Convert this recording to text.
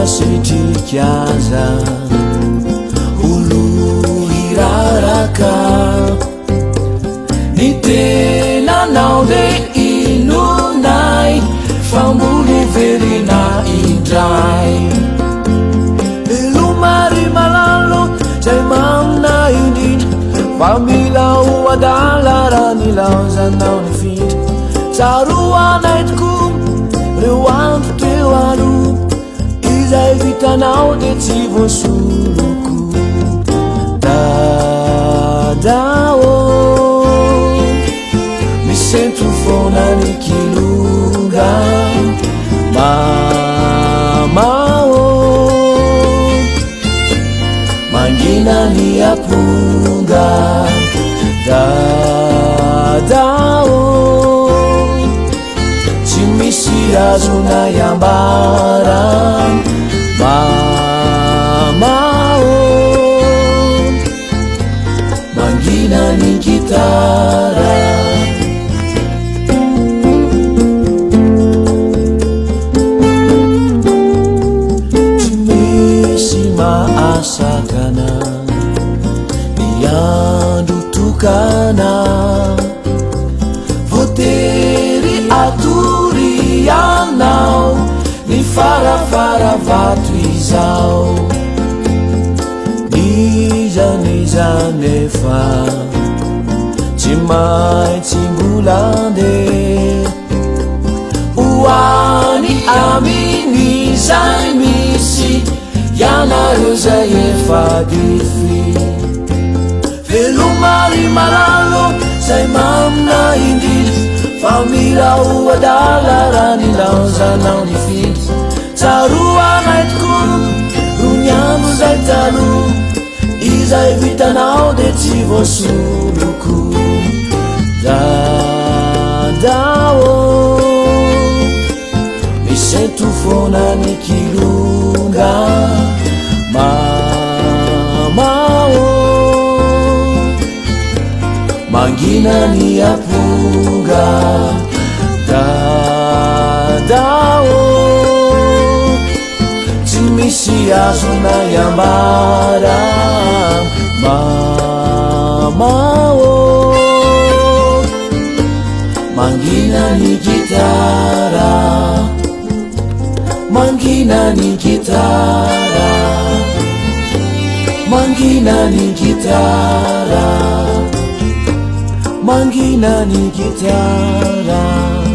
sitrikaza olo hiraraka ny tenanao de inonay famboly verina indray velomary malalo zay mamina indrindra fa mila ho adala raha nilaozanao ny findra tsaroanay tokoa reo andro teo aloha izay vitanao de tsy voasoloko dadao misento foana ny kilonga mamao mangina ny aponga dadao tsy misy azona iambara mamao mangina ny gitara tsy misy maasakana miandro tokana votery atorianao ny farafara vato izao nizanefa tsy maintsy mbolande hoany amin'izay misy ianareo zay efa dify velomary malalo zay mamina indrindra fa mila ho adala raha nilaozanao ny findra tsaroanay tokoa ro ny andro zay taloha izay vitanao de tsy voasoloko dadao misento foana ny kilonga mamao mangina ny aponga dadao tsy misy azona iambara mamao mangina ny gitara mangina ny gitara mangina ny gitara mangina ny gitara